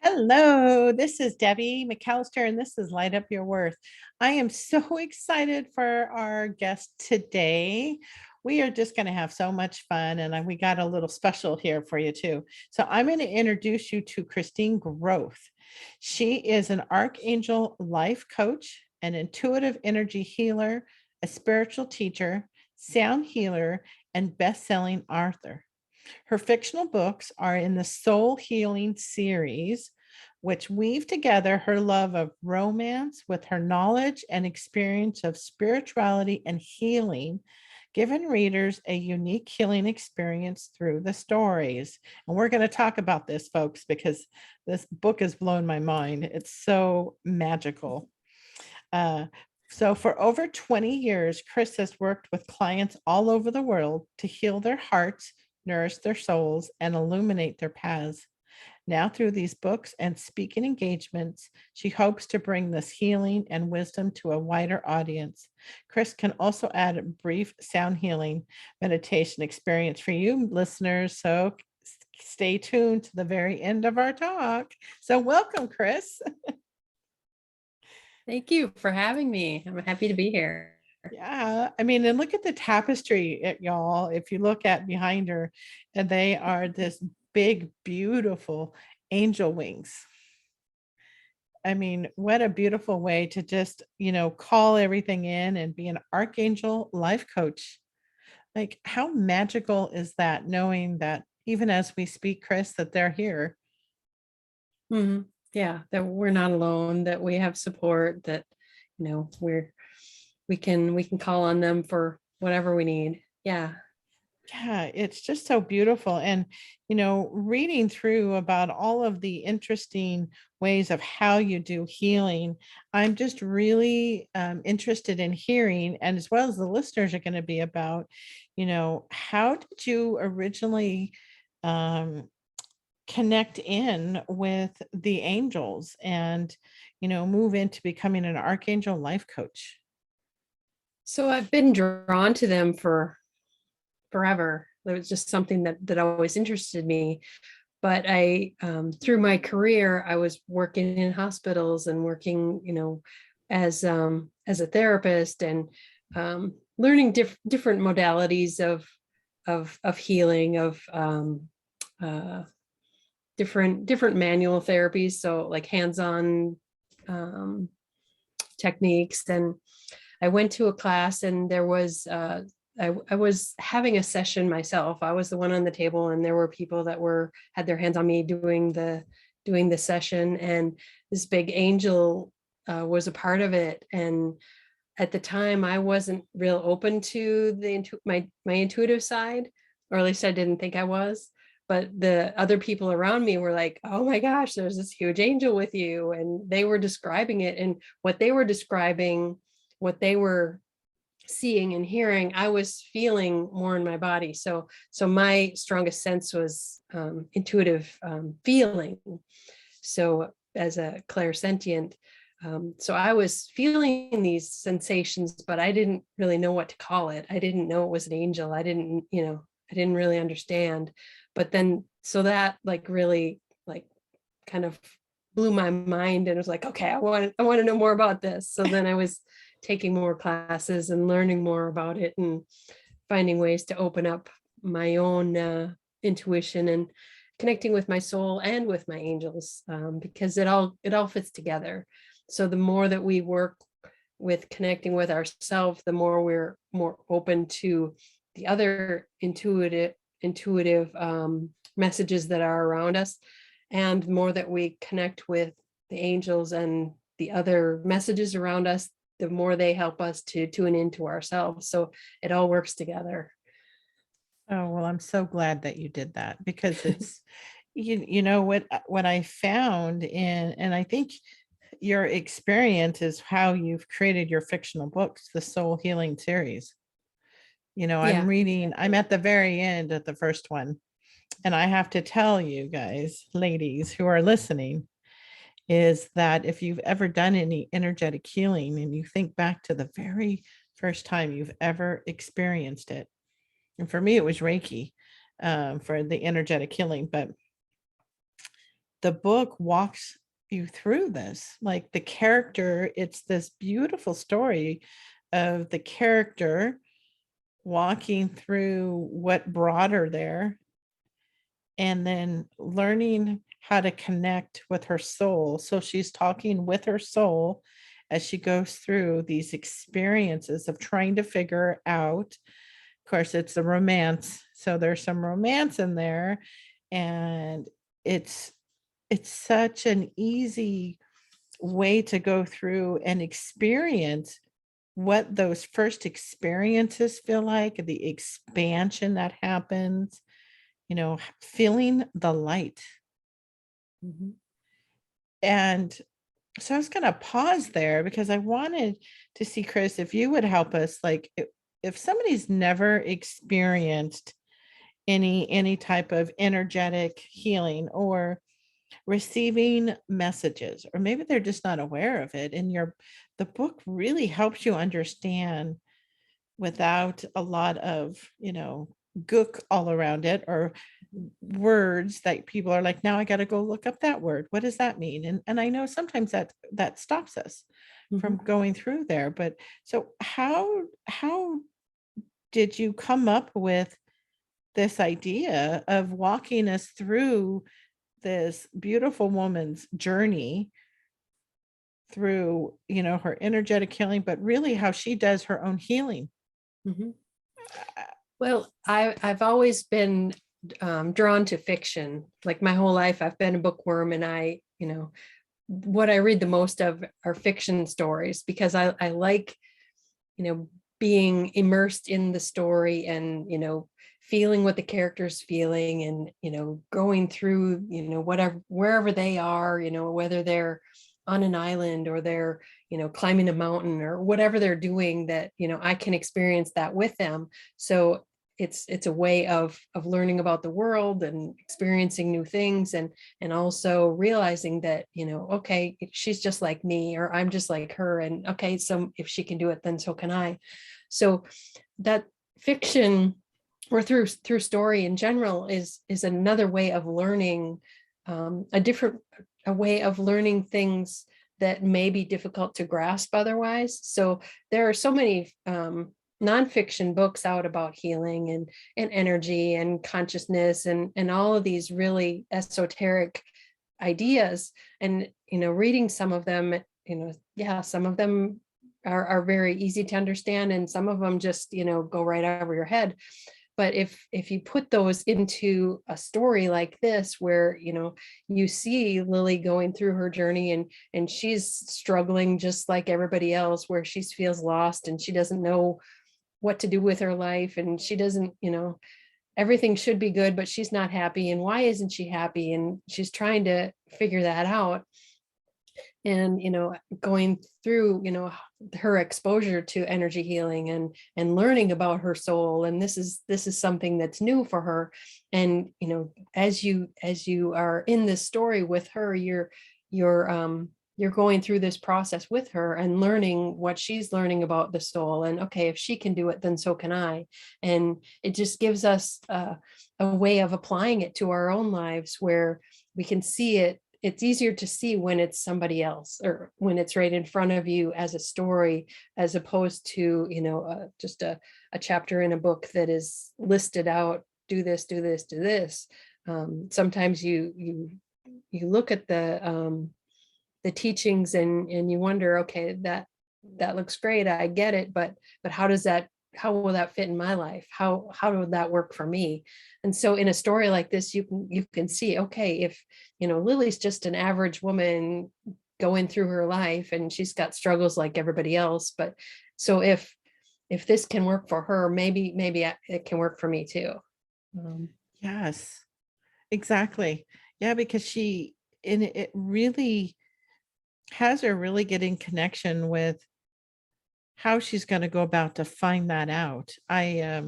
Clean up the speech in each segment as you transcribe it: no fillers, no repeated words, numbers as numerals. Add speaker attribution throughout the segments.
Speaker 1: Hello, this is Debbie McAllister, and this is Light Up Your Worth. I am so excited for our guest today. We are just going to have so much fun, and we got a little special here for you too. So I'm going to introduce you to Christine Groth. She is an Archangel Life Coach, an intuitive energy healer, a spiritual teacher, sound healer, and best-selling author. Her fictional books are in the Soul Healing series, which weave together her love of romance with her knowledge and experience of spirituality and healing, giving readers a unique healing experience through the stories. And we're going to talk about this, folks, because this book has blown my mind. It's so magical. So for over 20 years, Kris has worked with clients all over the world to heal their hearts, nourish their souls, and illuminate their paths. Now, through these books and speaking engagements, she hopes to bring this healing and wisdom to a wider audience. Kris can also add a brief sound healing meditation experience for you listeners. So stay tuned to the very end of our talk. So welcome, Kris.
Speaker 2: Thank you for having me. I'm happy to be here.
Speaker 1: Yeah, I mean, and look at the tapestry, y'all. If you look at behind her, and they are this big, beautiful angel wings. I mean, what a beautiful way to just, call everything in and be an Archangel Life Coach. Like, how magical is that, knowing that even as we speak, Kris, that they're here?
Speaker 2: Yeah, that we're not alone, that we have support, that we can call on them for whatever we need. Yeah.
Speaker 1: Yeah, it's just so beautiful. And, reading through about all of the interesting ways of how you do healing, I'm just really interested in hearing, and as well as the listeners are going to be about, how did you originally um, connect in with the angels and, move into becoming an Archangel Life Coach?
Speaker 2: So I've been drawn to them for forever. It was just something that always interested me. But I, through my career, I was working in hospitals and working, as a therapist, and learning different modalities of healing, of different manual therapies, so like hands-on techniques. And I went to a class, and there was I was having a session myself. I was the one on the table, and there were people that had their hands on me doing the session, and this big angel was a part of it. And at the time, I wasn't real open to my intuitive side, or at least I didn't think I was. But the other people around me were like, "Oh my gosh, there's this huge angel with you," and they were describing it. And what they were describing, what they were seeing and hearing, I was feeling more in my body. So my strongest sense was intuitive feeling. So as a clairsentient, so I was feeling these sensations, but I didn't really know what to call it. I didn't know it was an angel. I didn't really understand. But then, so that like really like kind of blew my mind, and it was like, okay, I want to know more about this. So then I was taking more classes and learning more about it, and finding ways to open up my own intuition and connecting with my soul and with my angels, because it all fits together. So the more that we work with connecting with ourselves, the more we're more open to the other intuitive messages that are around us, and more that we connect with the angels and the other messages around us, the more they help us to tune into ourselves. So it all works together.
Speaker 1: Oh, well, I'm so glad that you did that, because it's, you know what I found in, and I think your experience is how you've created your fictional books, the Soul Healing series.
Speaker 2: Yeah.
Speaker 1: I'm at the very end of the first one. And I have to tell you guys, ladies who are listening, is that if you've ever done any energetic healing and you think back to the very first time you've ever experienced it, and for me, it was Reiki for the energetic healing, but the book walks you through this. Like the character, it's this beautiful story of the character walking through what brought her there and then learning how to connect with her soul. So she's talking with her soul as she goes through these experiences of trying to figure out. Of course, it's a romance. So there's some romance in there. And it's such an easy way to go through and experience what those first experiences feel like, the expansion that happens, feeling the light.
Speaker 2: Mhm.
Speaker 1: And so I was going to pause there because I wanted to see, Kris, if you would help us, like if somebody's never experienced any type of energetic healing or receiving messages, or maybe they're just not aware of it, and the book really helps you understand without a lot of gook all around it, or words that people are like, now I got to go look up that word, what does that mean? And I know sometimes that stops us from
Speaker 2: Mhm.
Speaker 1: going through there. But so how did you come up with this idea of walking us through this beautiful woman's journey through, her energetic healing, but really how she does her own healing?
Speaker 2: Mhm.
Speaker 1: Uh,
Speaker 2: Well, I've always been drawn to fiction. Like my whole life, I've been a bookworm, and what I read the most of are fiction stories because I like, being immersed in the story and, feeling what the character's feeling and, going through, whatever, wherever they are, whether they're on an island or they're, climbing a mountain or whatever they're doing, that, I can experience that with them. So it's a way of learning about the world and experiencing new things, and also realizing that, okay, she's just like me, or I'm just like her, and okay, so if she can do it, then so can I. So that fiction, or through story in general, is another way of learning, a way of learning things that may be difficult to grasp otherwise. So there are so many nonfiction books out about healing and energy and consciousness and all of these really esoteric ideas. And reading some of them, yeah, some of them are very easy to understand, and some of them just go right over your head. But if you put those into a story like this, where you see Lily going through her journey, and she's struggling just like everybody else, where she feels lost and she doesn't know what to do with her life, and she doesn't, everything should be good, but she's not happy, and why isn't she happy, and she's trying to figure that out. And going through her exposure to energy healing and learning about her soul, and this is something that's new for her. And as you are in this story with her, you're going through this process with her and learning what she's learning about the soul, and okay, if she can do it, then so can I. And it just gives us a way of applying it to our own lives, where we can see it. It's easier to see when it's somebody else, or when it's right in front of you as a story, as opposed to just a chapter in a book that is listed out, do this, do this, do this. Sometimes you look at the teachings, and you wonder, okay, that looks great, I get it, but how will that fit in my life? How would that work for me? And so in a story like this, you can see, okay, if Lily's just an average woman going through her life, and she's got struggles like everybody else, but so if this can work for her, maybe it can work for me too.
Speaker 1: yes, exactly. Yeah, because it really has her really getting connection with how she's going to go about to find that out. I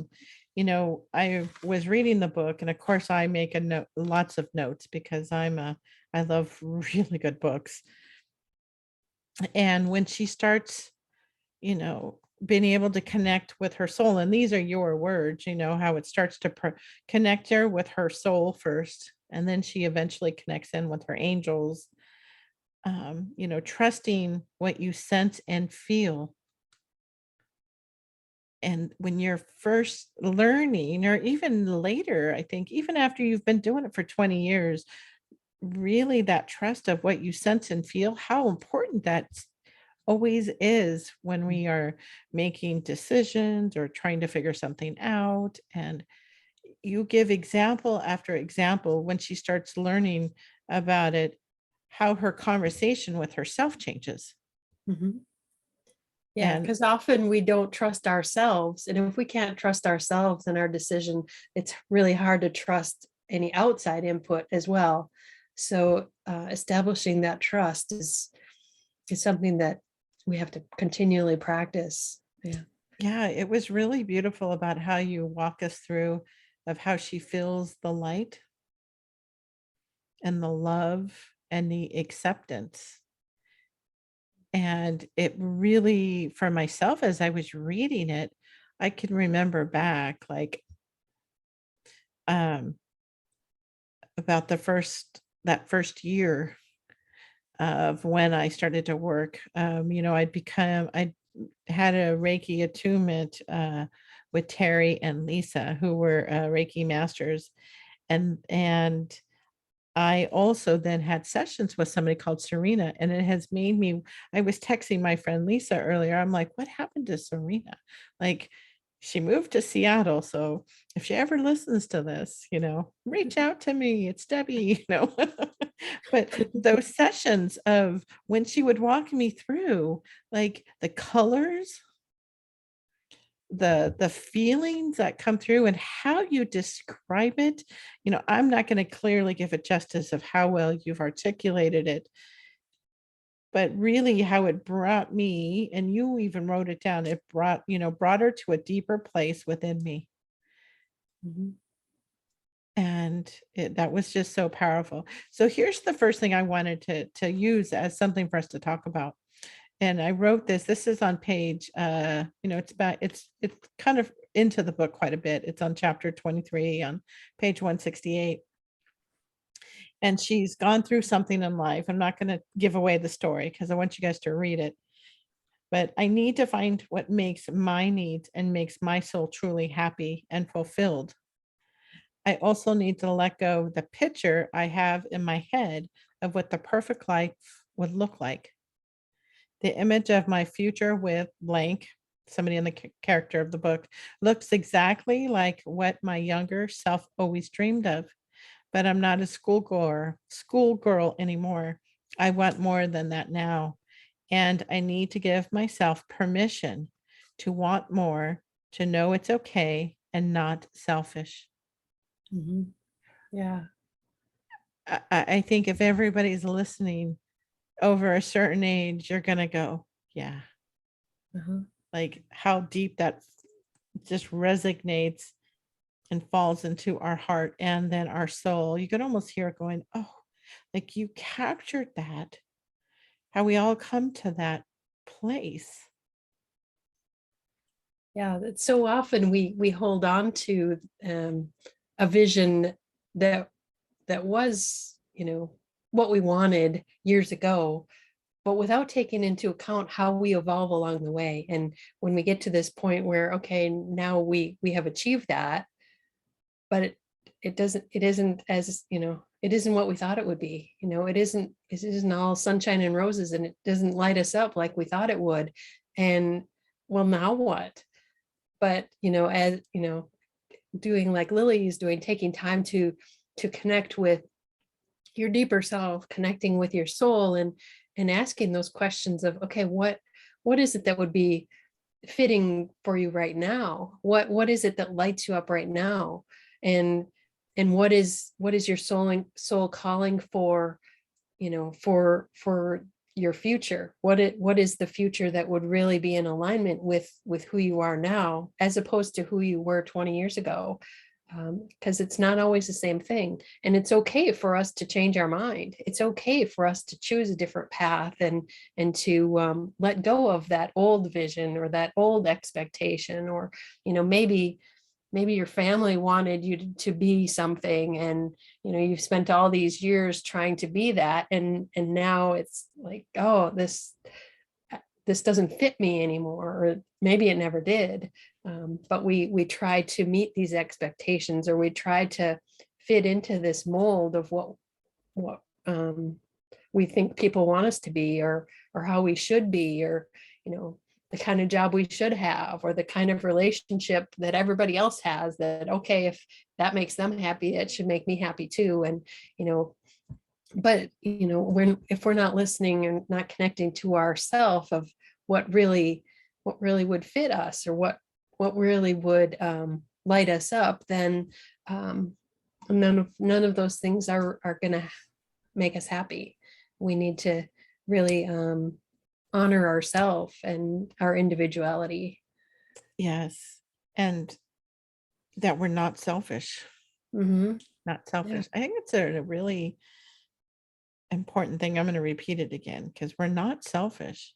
Speaker 1: was reading the book, and of course I make a note, lots of notes, because I love really good books. And when she starts, being able to connect with her soul, and these are your words, how it starts to connect her with her soul first, And then she eventually connects in with her angels, trusting what you sense and feel. And when you're first learning, or even later, I think, even after you've been doing it for 20 years, really that trust of what you sense and feel, how important that always is when we are making decisions or trying to figure something out. And you give example after example when she starts learning about it, how her conversation with herself changes.
Speaker 2: Mhm. Yeah,
Speaker 1: And
Speaker 2: because often we don't trust ourselves. And if we can't trust ourselves in our decision, it's really hard to trust any outside input as well. So establishing that trust is something that we have to continually practice. Yeah.
Speaker 1: yeah, it was really beautiful about how you walk us through of how she feels the light and the love and the acceptance. And it really, for myself, as I was reading it, I can remember back, like, um, about that first year of when I started to work. I had a Reiki attunement with Terry and Lisa, who were Reiki masters, and I also then had sessions with somebody called Serena, and it has made me. I was texting my friend Lisa earlier. I'm like, what happened to Serena? Like, she moved to Seattle. So if she ever listens to this, reach out to me. It's Debbie. But those sessions of when she would walk me through, like, the colors, the feelings that come through and how you describe it, I'm not going to clearly give it justice of how well you've articulated it, but really how it brought me, and you even wrote it down, it brought her to a deeper place within me.
Speaker 2: Mhm.
Speaker 1: And that was just so powerful. So here's the first thing I wanted to use as something for us to talk about. And I wrote this. This is on page, it's kind of into the book quite a bit. It's on chapter 23 on page 168. And she's gone through something in life. I'm not going to give away the story because I want you guys to read it. But I need to find what makes my needs and makes my soul truly happy and fulfilled. I also need to let go the picture I have in my head of what the perfect life would look like. The image of my future with blank, somebody in the character of the book, looks exactly like what my younger self always dreamed of. But I'm not a schoolgirl anymore. I want more than that now. And I need to give myself permission to want more, to know it's okay and not selfish.
Speaker 2: Mhm. Yeah.
Speaker 1: I think if everybody's listening over a certain age, you're going to go, yeah,
Speaker 2: Uh-huh.
Speaker 1: like how deep that just resonates and falls into our heart and then our soul. You can almost hear it going, oh, like you captured that, how we all come to that place.
Speaker 2: Yeah, that so often we hold on to a vision that was, what we wanted years ago, but without taking into account how we evolve along the way. And when we get to this point where, okay, now we have achieved that, but it isn't as, it isn't what we thought it would be. It isn't all sunshine and roses, and it doesn't light us up like we thought it would. And well, now what? But as doing like Lily is doing, taking time to connect with your deeper self, connecting with your soul, and asking those questions of, okay, what is it that would be fitting for you right now? What is it that lights you up right now? And what is your soul calling for, for your future? What is the future that would really be in alignment with who you are now, as opposed to who you were 20 years ago? Because it's not always the same thing, and it's okay for us to change our mind. It's okay for us to choose a different path, and to let go of that old vision or that old expectation, or maybe maybe your family wanted you to be something, and you've spent all these years trying to be that, and now it's like, oh, this doesn't fit me anymore, or maybe it never did. But we try to meet these expectations, or we try to fit into this mold of what we think people want us to be, or how we should be, or the kind of job we should have, or the kind of relationship that everybody else has, that okay, if that makes them happy, it should make me happy too. And but if we're not listening and not connecting to ourself of what really would fit us, or what really would light us up, then none of those things are going to make us happy. We need to really honor ourselves and our individuality.
Speaker 1: Yes. And that we're not selfish.
Speaker 2: Mm-hmm.
Speaker 1: Not selfish. Yeah. I think it's a really important thing. I'm going to repeat it again, because we're not selfish.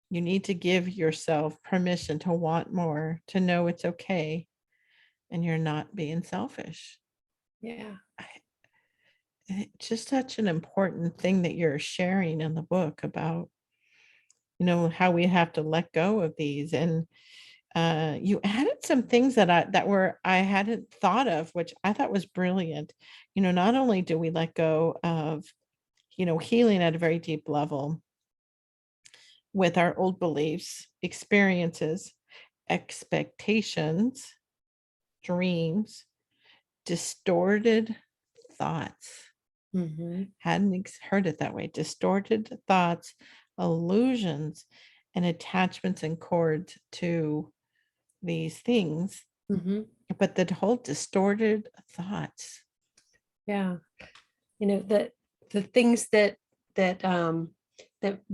Speaker 1: You need to give yourself permission to want more, to know it's okay, and you're not being selfish.
Speaker 2: Yeah.
Speaker 1: It's just such an important thing that you're sharing in the book about, how we have to let go of these. And you added some things that I hadn't thought of, which I thought was brilliant. Not only do we let go of, healing at a very deep level with our old beliefs, experiences, expectations, dreams, distorted thoughts.
Speaker 2: Mm-hmm.
Speaker 1: Hadn't heard it that way. Distorted thoughts, illusions, and attachments and cords to these things.
Speaker 2: Mm-hmm.
Speaker 1: But the whole distorted thoughts.
Speaker 2: Yeah. The things that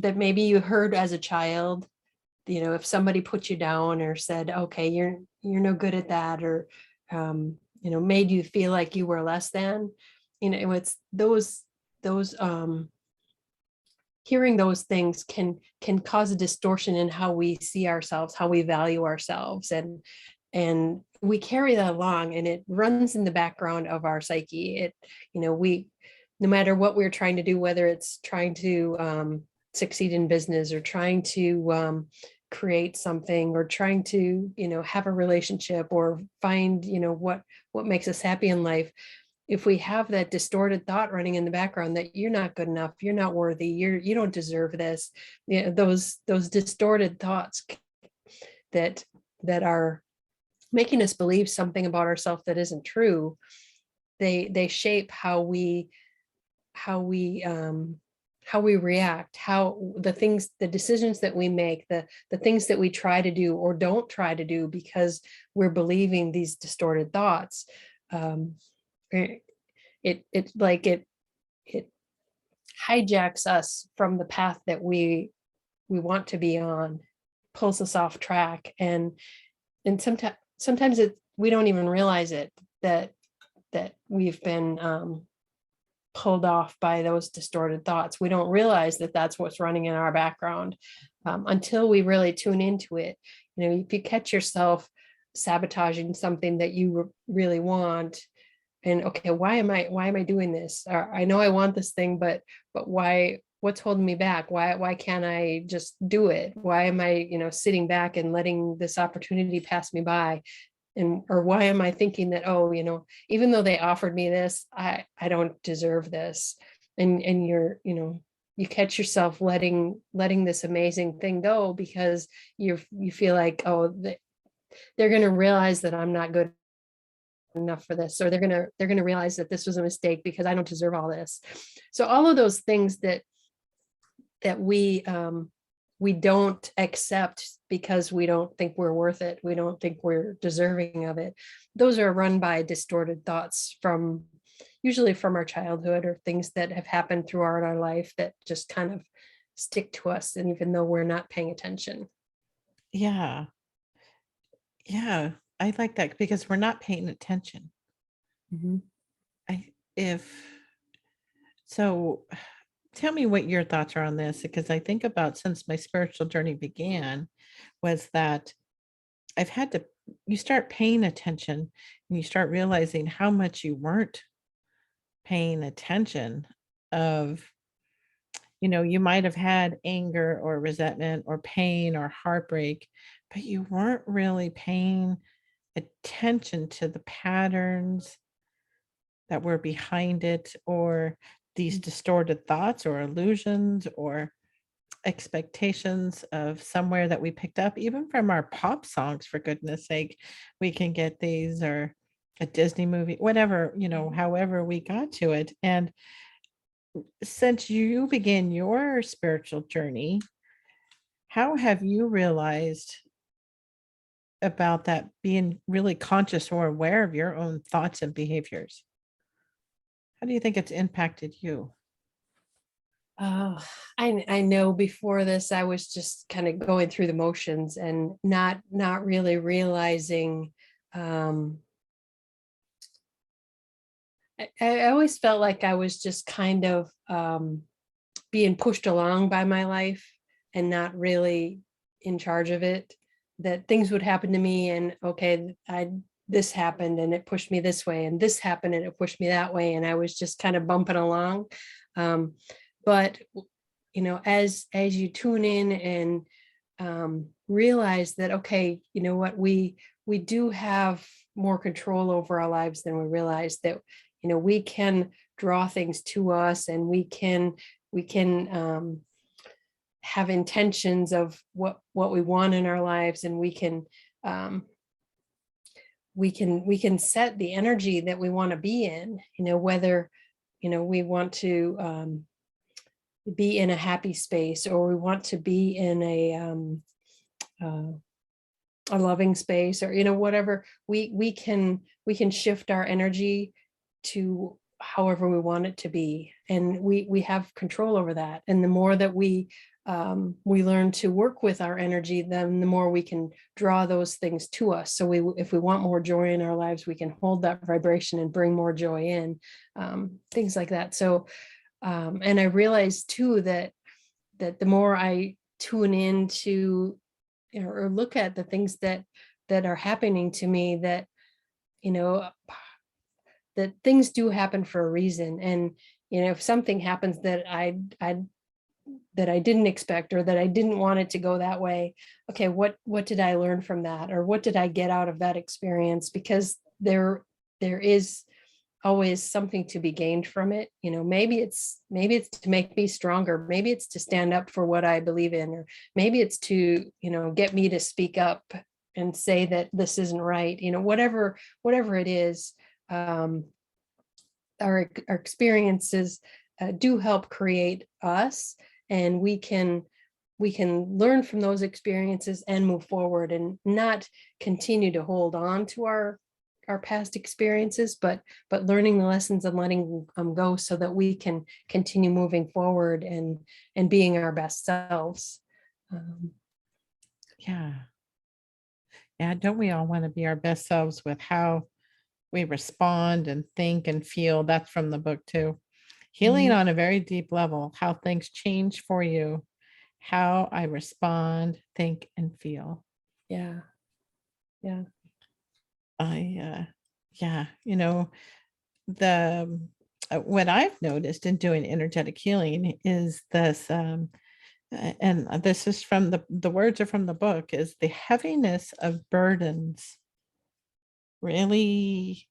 Speaker 2: maybe you heard as a child, if somebody put you down or said, okay, you're no good at that, or made you feel like you were less than, it's those hearing those things can cause a distortion in how we see ourselves, how we value ourselves, and we carry that along, and it runs in the background of our psyche. We, no matter what we're trying to do, whether it's trying to succeed in business, or trying to create something, or trying to have a relationship, or find what makes us happy in life, if we have that distorted thought running in the background that you're not good enough, you're not worthy, you don't deserve this, those distorted thoughts that are making us believe something about ourselves that isn't true, they shape how we react, how the decisions that we make, the things that we try to do or don't try to do, because we're believing these distorted thoughts. It hijacks us from the path that we want to be on, pulls us off track, and sometimes we don't even realize it, that we've been pulled off by those distorted thoughts. We don't realize that that's what's running in our background until we really tune into it. If you catch yourself sabotaging something that you really want, and okay, why am I doing this? Or, I know I want this thing, but why? What's holding me back? Why can't I just do it? Why am I sitting back and letting this opportunity pass me by? Or why am I thinking that, even though they offered me this, I don't deserve this. And you're, you catch yourself letting this amazing thing go, because you feel like, they're going to realize that I'm not good enough for this, or they're going to realize that this was a mistake because I don't deserve all this. So all of those things that we don't accept because we don't think we're worth it, we don't think we're deserving of it, those are run by distorted thoughts usually from our childhood, or things that have happened throughout our life that just kind of stick to us, and even though we're not paying attention.
Speaker 1: Yeah. I like that, because we're not paying attention.
Speaker 2: Mm-hmm.
Speaker 1: So tell me what your thoughts are on this, because I think about, since my spiritual journey began, was that I've had to you start paying attention and you start realizing how much you weren't paying attention of, you might have had anger or resentment or pain or heartbreak, but you weren't really paying attention to the patterns that were behind it, or these distorted thoughts or illusions or expectations of somewhere that we picked up, even from our pop songs, for goodness sake. We can get these, or a Disney movie, whatever, however we got to it. And since you began your spiritual journey, how have you realized about that, being really conscious or aware of your own thoughts and behaviors? How do you think it's impacted you?
Speaker 2: Oh, I know before this, I was just kind of going through the motions and not really realizing. I always felt like I was just kind of being pushed along by my life and not really in charge of it. That things would happen to me, and okay, this happened and it pushed me this way, and this happened and it pushed me that way, and I was just kind of bumping along. But as you tune in and realize that, okay, you know what, we do have more control over our lives than we realize, that we can draw things to us, and we can have intentions of what we want in our lives, and we can set the energy that we want to be in, whether we want to be in a happy space, or we want to be in a loving space, or whatever. We can shift our energy to however we want it to be, and we have control over that. And the more that we learn to work with our energy, then the more we can draw those things to us. So if we want more joy in our lives, we can hold that vibration and bring more joy in, things like that. So and I realized too that the more I tune into, or look at the things that are happening to me, that that things do happen for a reason. And if something happens that I didn't expect, or that I didn't want it to go that way, okay, what did I learn from that, or what did I get out of that experience? Because there is always something to be gained from it. Maybe it's to make me stronger, maybe it's to stand up for what I believe in, or maybe it's to get me to speak up and say that this isn't right. Whatever it is, our experiences do help create us, and we can learn from those experiences and move forward, and not continue to hold on to our past experiences, but learning the lessons and letting them go, so that we can continue moving forward and being our best selves.
Speaker 1: Yeah. Don't we all want to be our best selves with how we respond and think and feel? That's from the book too. Healing on a very deep level, how things change for you, how I respond, think, and feel.
Speaker 2: Yeah.
Speaker 1: The what I've noticed in doing energetic healing is this, and this is from the words are from the book, is the heaviness of burdens really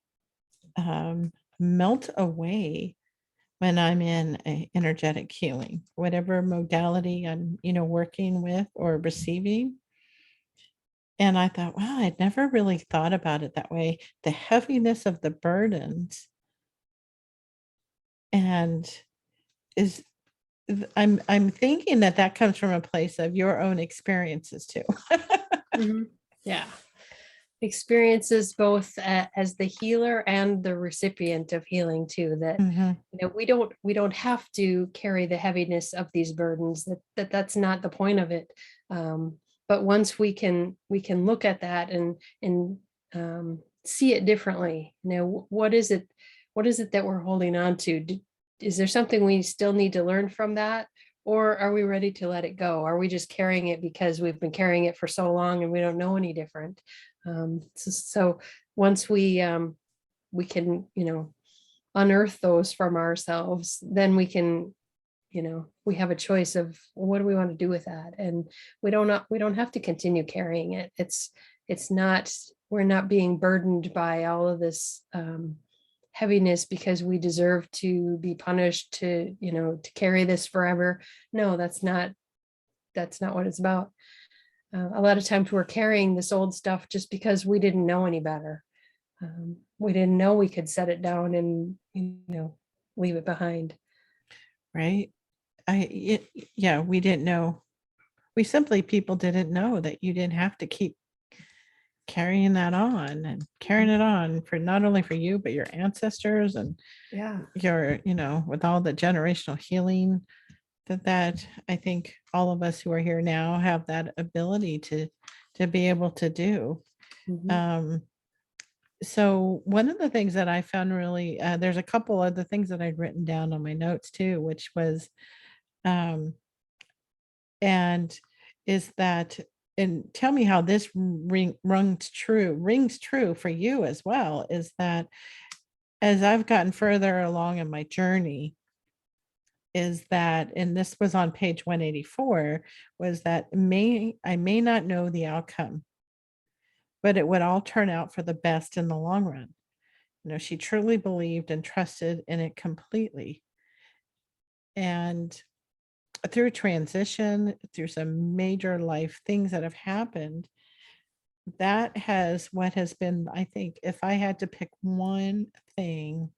Speaker 1: melt away when I'm in a energetic healing, whatever modality I'm, working with or receiving. And I thought, wow, I'd never really thought about it that way. The heaviness of the burdens, and is I'm thinking that comes from a place of your own experiences too.
Speaker 2: Yeah. Experiences both as the healer and the recipient of healing too, that we don't have to carry the heaviness of these burdens, that's not the point of it. But once we can look at that and see it differently, what is it that we're holding on to? Is there something we still need to learn from that, Or are we ready to let it go? Are we just carrying it because we've been carrying it for so long and we don't know any different? So once we can, unearth those from ourselves, then we can, we have a choice of what do we want to do with that, and we don't have to continue carrying it. It's not, we're not being burdened by all of this heaviness because we deserve to be punished, to carry this forever. No, that's not what it's about. A lot of times we're carrying this old stuff just because we didn't know any better. We didn't know we could set it down and leave it behind.
Speaker 1: Right. We didn't know. People didn't know that you didn't have to keep carrying that on and carrying it on for not only for you, but your ancestors and your, with all the generational healing that I think all of us who are here now have that ability to be able to do. So one of the things that I found really, there's a couple of the things that I'd written down on my notes too, which was, and is that, and tell me how this rings true for you as well, is that as I've gotten further along in my journey, is that, and this was on page 184, was that I may not know the outcome, but it would all turn out for the best in the long run. She truly believed and trusted in it completely. And through transition, through some major life things that have happened, that has what has been, I think, if I had to pick one thing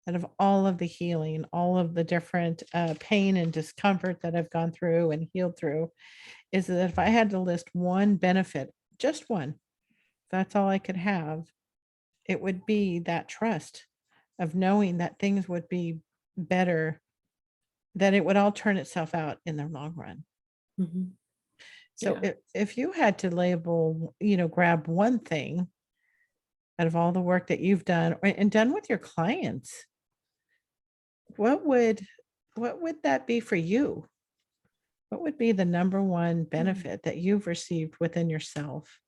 Speaker 1: out of all of the healing, all of the different pain and discomfort that I've gone through and healed through, is that if I had to list one benefit, just one, that's all I could have, it would be that trust of knowing that things would be better, that it would all turn itself out in the long run. So if you had to label, grab one thing out of all the work that you've done and done with your clients, what would that be for you? What would be the number one benefit that you've received within yourself?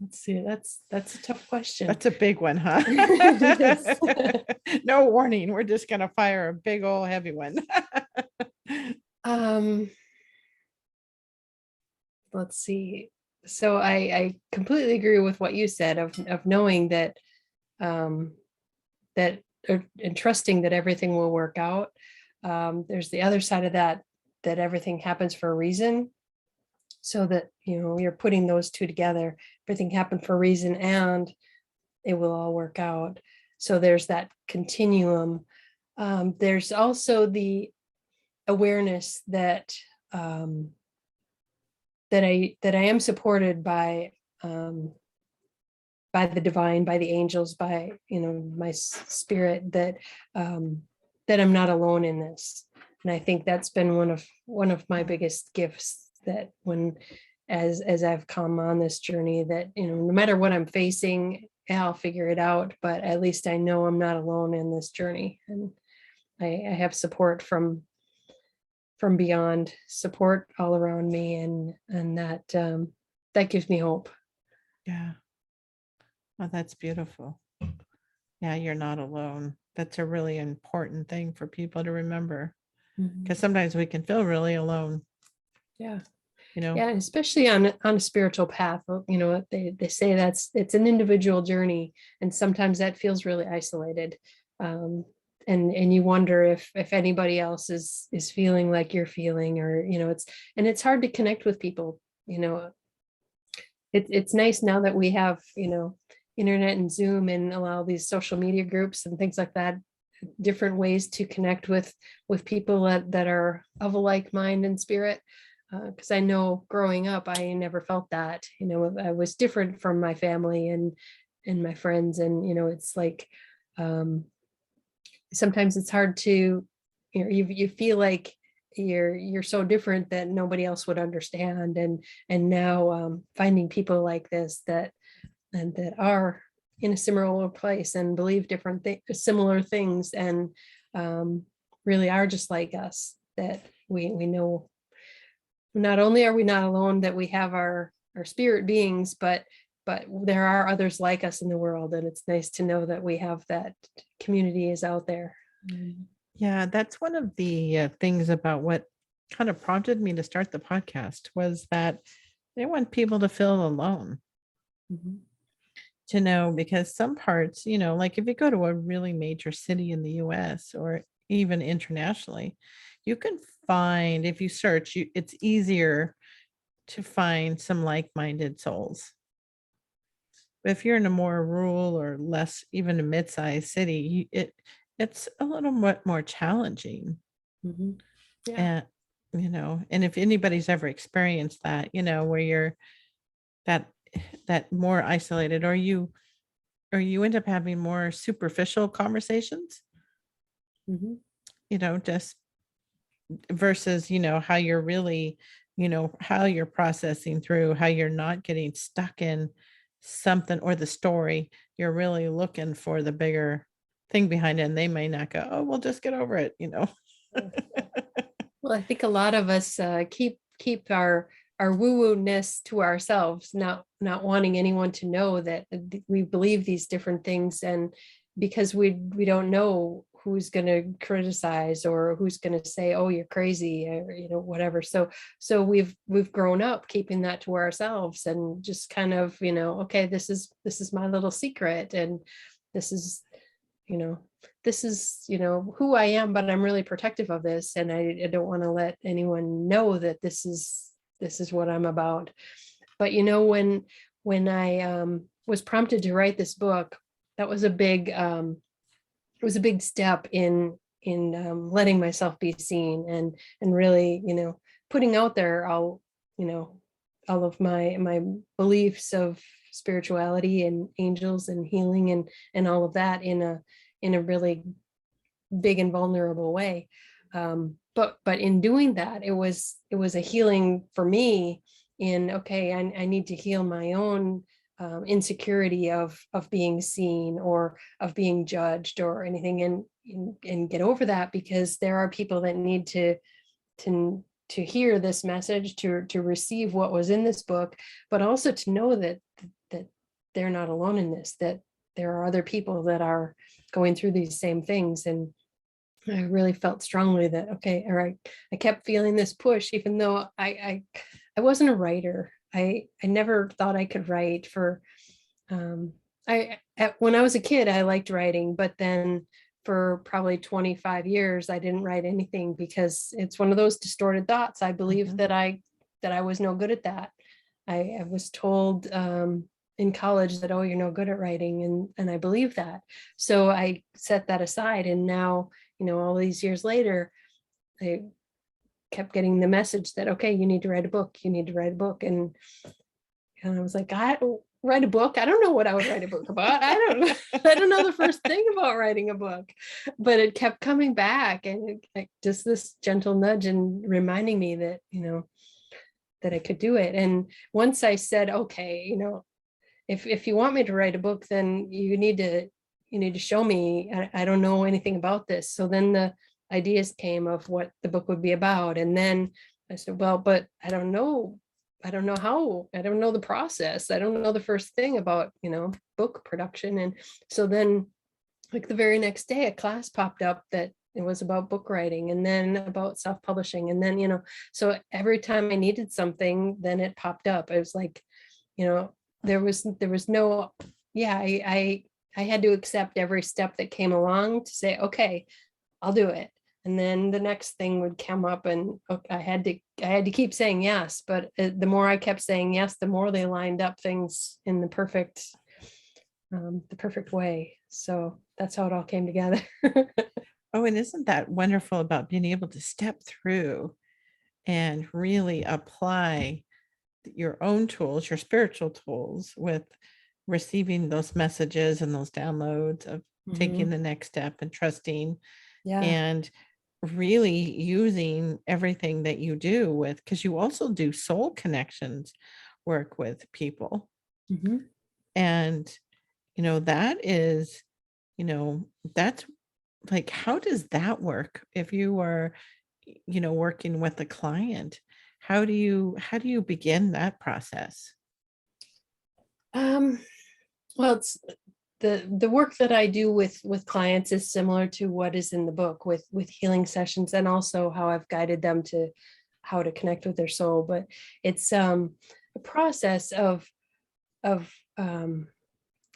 Speaker 2: Let's see. That's a tough question.
Speaker 1: That's a big one, huh? No warning. We're just going to fire a big old heavy one.
Speaker 2: Let's see. So I completely agree with what you said of knowing that, and trusting that everything will work out. There's the other side of that everything happens for a reason. So that, you're putting those two together, everything happened for a reason and it will all work out. So there's that continuum. There's also the awareness that, that I am supported by the divine, by the angels, by, my spirit, that I'm not alone in this. And I think that's been one of my biggest gifts, that when, as I've come on this journey, that, no matter what I'm facing, I'll figure it out, but at least I know I'm not alone in this journey. And I have support from beyond, support all around me. And that gives me hope.
Speaker 1: Yeah. Oh, that's beautiful. Yeah, you're not alone. That's a really important thing for people to remember, because sometimes we can feel really alone.
Speaker 2: Yeah. Yeah, especially on a spiritual path. They say it's an individual journey, and sometimes that feels really isolated. And you wonder if anybody else is feeling like you're feeling, or it's hard to connect with people. It's nice now that we have internet and Zoom and allow these social media groups and things like that, different ways to connect with people that are of a like mind and spirit. Because I know growing up, I never felt that. I was different from my family and my friends, and it's like, sometimes it's hard to, you feel like you're so different that nobody else would understand. And now finding people like this that are in a similar place and believe different similar things, and really are just like us, that we know not only are we not alone, that we have our spirit beings, but there are others like us in the world, and it's nice to know that we have that community is out there.
Speaker 1: Yeah, that's one of the things about what kind of prompted me to start the podcast, was that I want people to feel alone.
Speaker 2: Mhm.
Speaker 1: To know, because some parts, like if you go to a really major city in the US or even internationally, you can find, if you search, it's easier to find some like-minded souls. But if you're in a more rural or less, even a mid-sized city, it's a little bit more challenging.
Speaker 2: Mhm. Yeah.
Speaker 1: And and if anybody's ever experienced that, where you're that more isolated, or you end up having more superficial conversations,
Speaker 2: Mhm.
Speaker 1: just versus, how you're really, how you're processing through, how you're not getting stuck in something or the story. You're really looking for the bigger thing behind it. And they may not go, oh, we'll just get over it.
Speaker 2: Well, I think a lot of us keep our woo-woo-ness to ourselves, not wanting anyone to know that we believe these different things, and because we don't know who's going to criticize or who's going to say, oh, you're crazy, or whatever. So we've grown up keeping that to ourselves, and just kind of, okay, this is my little secret, and this is you know this is who I am, but I'm really protective of this, and I don't want to let anyone know that this is what I'm about. But when I was prompted to write this book, that was a big it was a big step in letting myself be seen, and really putting out there all of my beliefs of spirituality and angels and healing and all of that in a really big and vulnerable way. But in doing that, it was a healing for me in, okay, I need to heal my own insecurity of being seen or of being judged or anything, and get over that, because there are people that need to hear this message, to receive what was in this book, but also to know that they're not alone in this, that there are other people that are going through these same things. And I really felt strongly that, okay, all right, I kept feeling this push, even though I wasn't a writer. I never thought I could write. When I was a kid, I liked writing, but then for probably 25 years, I didn't write anything, because it's one of those distorted thoughts. I believed that I was no good at that. I was told in college that, oh, you're no good at writing, and I believe that. So I set that aside, and now, all these years later, I kept getting the message that, okay, you need to write a book, and I was like, I write a book. I don't know what I would write a book about. I don't know the first thing about writing a book, but it kept coming back, and just this gentle nudge and reminding me that, that I could do it. And once I said, okay, if you want me to write a book, then you need to show me. I don't know anything about this. So then the ideas came of what the book would be about. And then I said, well, but I don't know how, I don't know the process. I don't know the first thing about, book production. And so then, like, the very next day, a class popped up that it was about book writing, and then about self-publishing. And then, so every time I needed something, then it popped up. It was like, there was no, yeah, I had to accept every step that came along to say, okay, I'll do it. And then the next thing would come up, and I had to keep saying yes. But the more I kept saying yes, the more they lined up things in the perfect way. So that's how it all came together.
Speaker 1: Oh, and isn't that wonderful about being able to step through and really apply your own tools, your spiritual tools, with receiving those messages and those downloads of taking the next step and trusting,
Speaker 2: Yeah.
Speaker 1: and really using everything that you do with, because you also do soul connections work with people.
Speaker 2: Mm-hmm.
Speaker 1: And That is, that's like, how does that work if you are, working with a client? How do you begin that process?
Speaker 2: Um, well, it's the work that I do with clients is similar to what is in the book with healing sessions, and also how I've guided them to how to connect with their soul. But it's a process of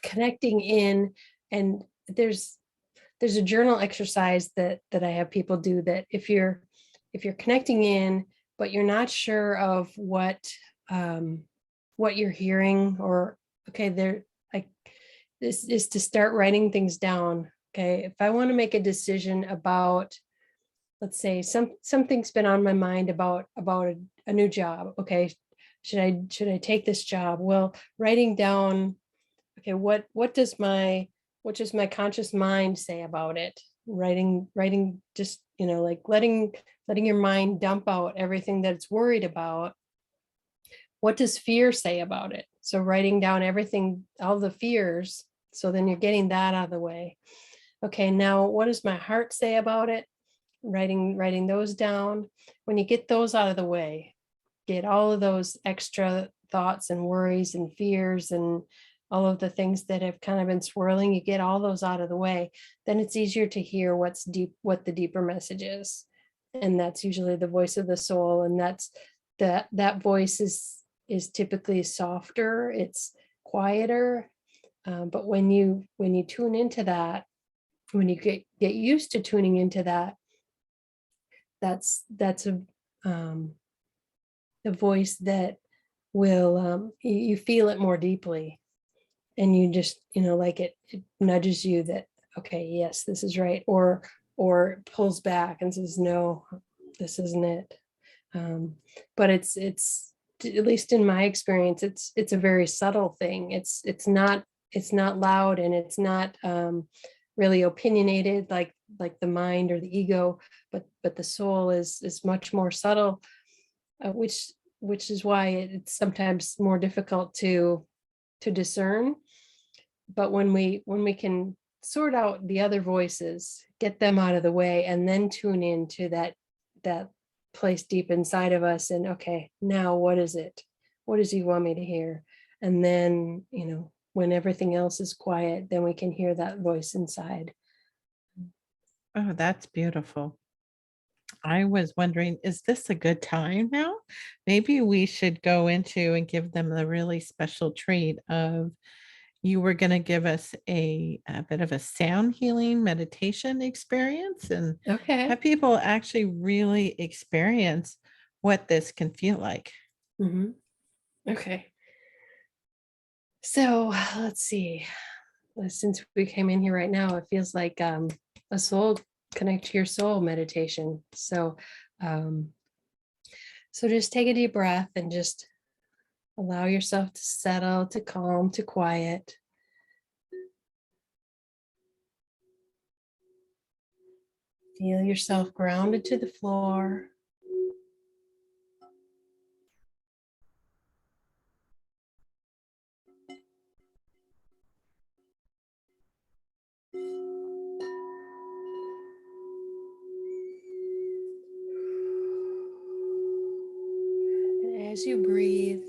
Speaker 2: connecting in, and there's a journal exercise that I have people do, that if you're connecting in, but you're not sure of what you're hearing, or okay, there, like, this is to start writing things down. Okay, if I want to make a decision about, let's say, something's been on my mind about a new job. Okay, should I take this job? Well, writing down, okay, what does my conscious mind say about it? Writing, just, like letting your mind dump out everything that it's worried about. What does fear say about it? So writing down everything, all the fears, so then you're getting that out of the way. Okay, now what does my heart say about it? Writing those down. When you get those out of the way, get all of those extra thoughts and worries and fears and all of the things that have kind of been swirling, you get all those out of the way, then it's easier to hear what the deeper message is. And that's usually the voice of the soul. And that voice is typically softer, it's quieter. But when you tune into that, when you get used to tuning into that, that's a voice that will, you feel it more deeply, and you just, like, it nudges you that, okay, yes, this is right, or pulls back and says, no, this isn't it. But it's at least in my experience, it's a very subtle thing. It's not loud, and it's not really opinionated like the mind or the ego, but the soul is much more subtle, which is why it's sometimes more difficult to discern. But when we can sort out the other voices, get them out of the way, and then tune into that place deep inside of us, and okay, now what is it? What does he want me to hear? And then, when everything else is quiet, then we can hear that voice inside.
Speaker 1: Oh, that's beautiful. I was wondering, is this a good time now? Maybe we should go into and give them the really special treat of, you were going to give us a bit of a sound healing meditation experience and
Speaker 2: Okay.
Speaker 1: have people actually really experience what this can feel like.
Speaker 2: Hmm. Okay. So let's see. Since we came in here right now, it feels like a soul connect to your soul meditation. Um, so just take a deep breath and just allow yourself to settle, to calm, to quiet. Feel yourself grounded to the floor. And as you breathe,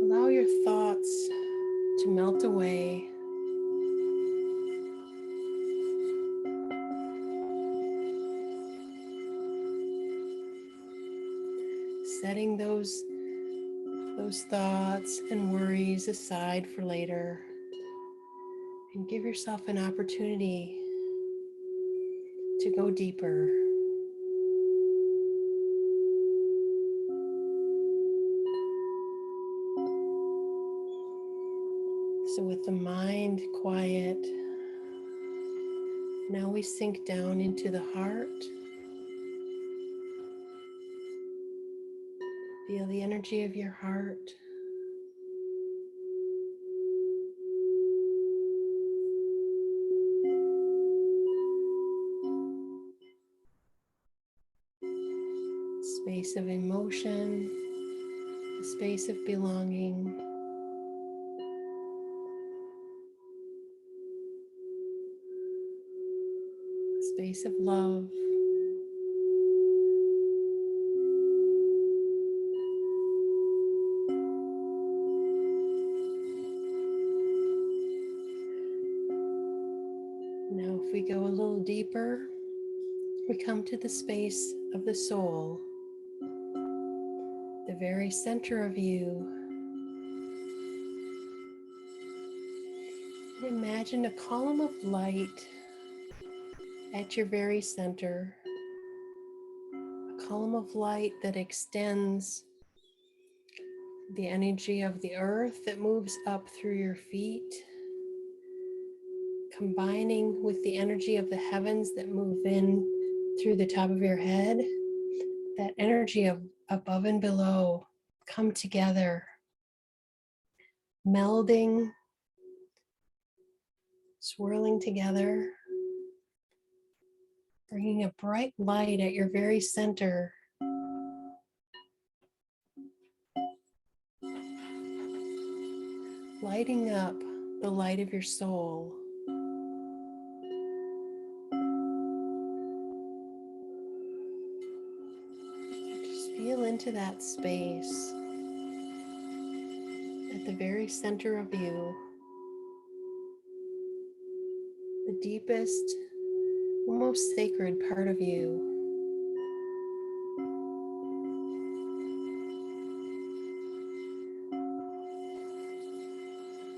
Speaker 2: allow your thoughts to melt away. Setting those thoughts and worries aside for later, and give yourself an opportunity to go deeper. So with the mind quiet, now we sink down into the heart. Feel the energy of your heart. Space of emotion, a space of belonging. space of love. Now, if we go a little deeper, we come to the space of the soul, the very center of you. Imagine a column of light at your very center, a column of light that extends the energy of the earth that moves up through your feet, combining with the energy of the heavens that move in through the top of your head. That energy of above and below come together, melding, swirling together, bringing a bright light at your very center. Lighting up the light of your soul. Just feel into that space at the very center of you, the deepest, most sacred part of you.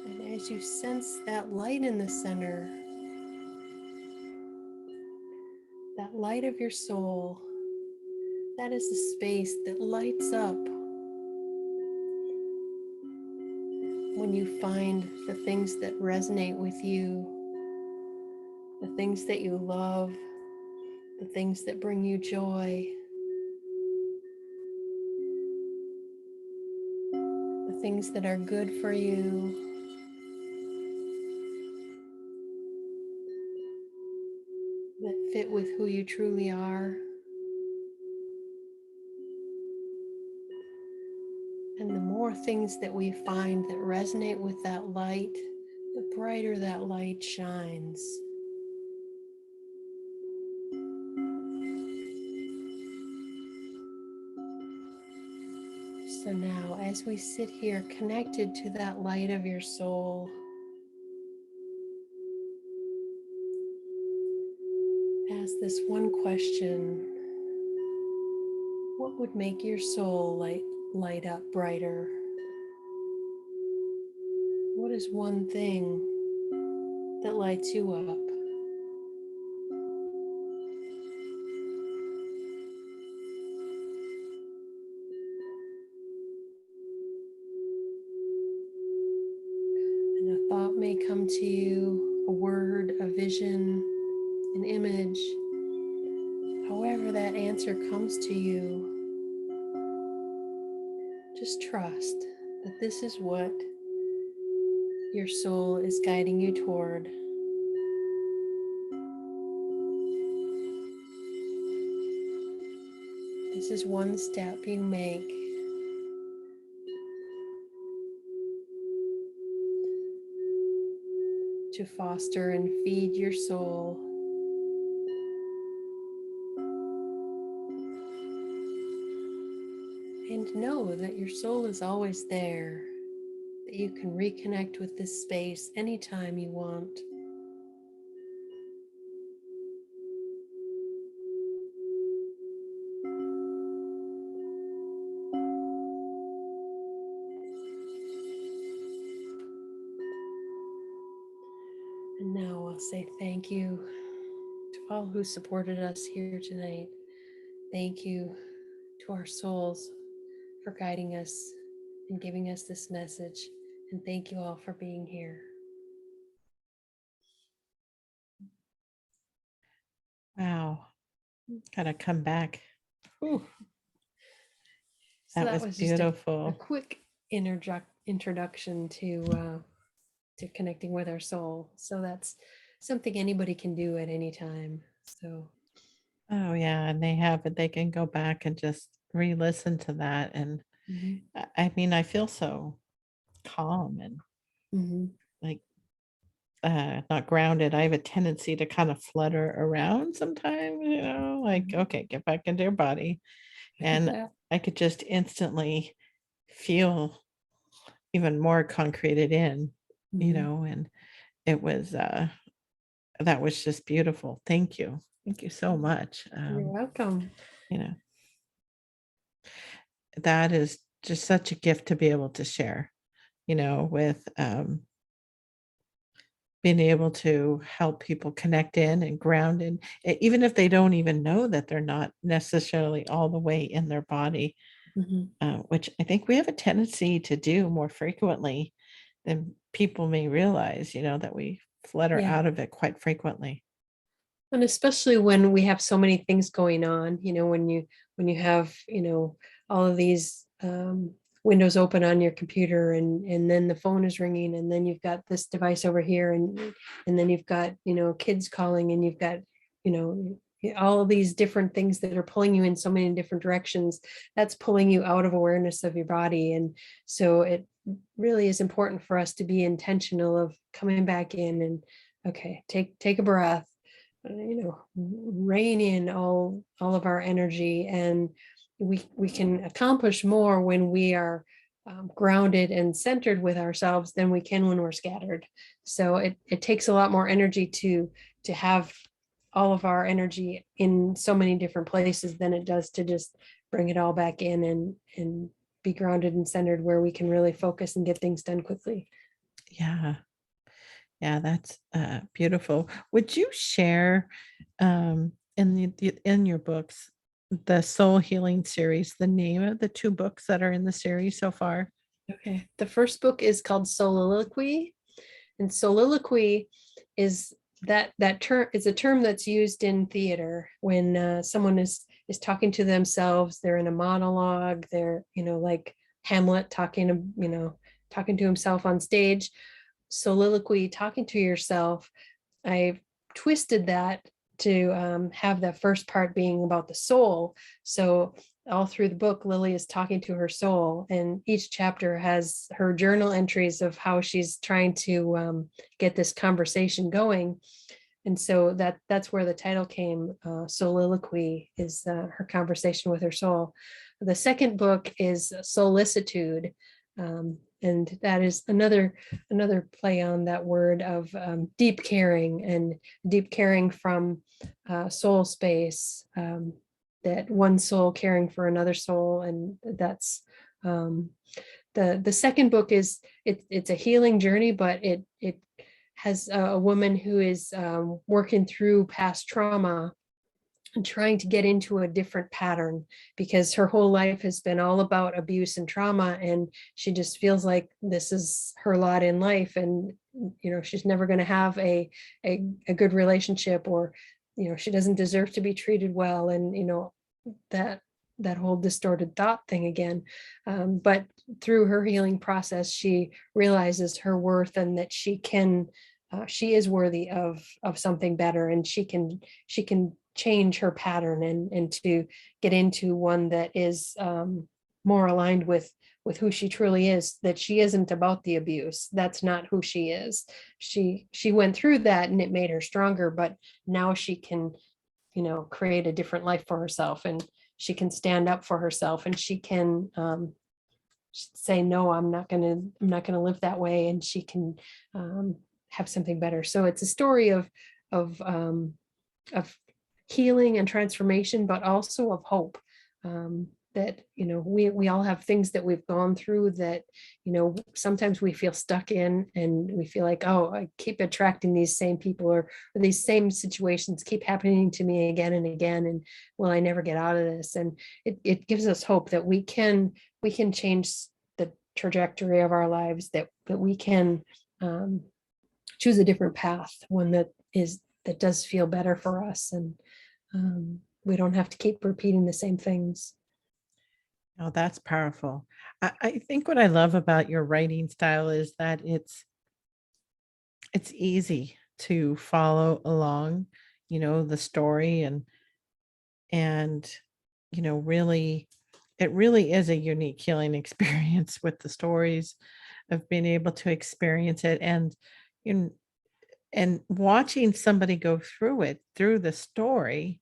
Speaker 2: And as you sense that light in the center, that light of your soul, that is the space that lights up when you find the things that resonate with you, the things that you love, the things that bring you joy, the things that are good for you. That fit with who you truly are. And the more things that we find that resonate with that light, the brighter that light shines. So now, as we sit here connected to that light of your soul, ask this one question: what would make your soul light up brighter? What is one thing that lights you up? And a thought may come to you, a word, a vision, an image. However that answer comes to you, just trust that this is what your soul is guiding you toward. This is one step you make to foster and feed your soul. And know that your soul is always there, that you can reconnect with this space anytime you want. And now I'll say thank you to all who supported us here tonight. Thank you to our souls for guiding us and giving us this message. And thank you all for being here.
Speaker 1: Wow. Gotta come back. Ooh,
Speaker 2: So
Speaker 1: that was
Speaker 2: just
Speaker 1: beautiful.
Speaker 2: a quick introduction to connecting with our soul. So that's something anybody can do at any time. So
Speaker 1: Oh yeah, and they have it. They can go back and just re-listen to that. And I mean, I feel so calm and like not grounded, I have a tendency to kind of flutter around sometimes, like, okay, get back into your body. And
Speaker 2: Yeah.
Speaker 1: I could just instantly feel even more concreted in,
Speaker 2: Mhm.
Speaker 1: and it was that was just beautiful. Thank you. Thank you so much.
Speaker 2: You're welcome.
Speaker 1: You know, that is just such a gift to be able to share, with being able to help people connect in and ground in, even if they don't even know that they're not necessarily all the way in their body,
Speaker 2: Mhm.
Speaker 1: which I think we have a tendency to do more frequently than people may realize, that we flutter
Speaker 2: Yeah.
Speaker 1: out of it quite frequently.
Speaker 2: And especially when we have so many things going on, when you have, all of these windows open on your computer, and then the phone is ringing, and then you've got this device over here, and then you've got, kids calling, and you've got, you know, all of these different things that are pulling you in so many different directions. That's pulling you out of awareness of your body. And so it really is important for us to be intentional of coming back in and, okay, take a breath, rein in all of our energy, and we can accomplish more when we are grounded and centered with ourselves than we can when we're scattered. So it takes a lot more energy to have all of our energy in so many different places than it does to just bring it all back in and be grounded and centered where we can really focus and get things done quickly.
Speaker 1: Yeah. Yeah, that's beautiful. Would you share in your books, the Soul Healing series, the name of the two books that are in the series so far?
Speaker 2: Okay. The first book is called Soul-iloquy, and Soul-iloquy is that term is a term that's used in theater when someone is talking to themselves. They're in a monologue. They're, like Hamlet talking to himself on stage. Soliloquy, talking to yourself. I twisted that to have that first part being about the soul. So all through the book, Lily is talking to her soul, and each chapter has her journal entries of how she's trying to get this conversation going. And so that's where the title came. Soliloquy is her conversation with her soul. The second book is Solicitude, and that is another play on that word of deep caring, and deep caring from soul space, that one soul caring for another soul. And that's the second book is it's a healing journey, but it has a woman who is working through past trauma and trying to get into a different pattern, because her whole life has been all about abuse and trauma, and she just feels like this is her lot in life, and she's never going to have a good relationship, or she doesn't deserve to be treated well, and that that whole distorted thought thing again. But through her healing process, she realizes her worth, and that she is worthy of something better, and she can change her pattern, and to get into one that is more aligned with who she truly is, that she isn't about the abuse. That's not who she is. She went through that, and it made her stronger, but now she can create a different life for herself, and she can stand up for herself, and she can say, no, I'm not going to live that way. And she can have something better. So it's a story of of healing and transformation, but also of hope. That we all have things that we've gone through that sometimes we feel stuck in, and we feel like, oh, I keep attracting these same people, or these same situations keep happening to me again and again, and will I never get out of this? And it gives us hope that we can change the trajectory of our lives, that we can choose a different path, one that does feel better for us, and we don't have to keep repeating the same things.
Speaker 1: Oh, that's powerful. I think what I love about your writing style is that it's easy to follow along, the story, and really, it really is a unique healing experience with the stories of being able to experience it. And you know, and watching somebody go through it, through the story,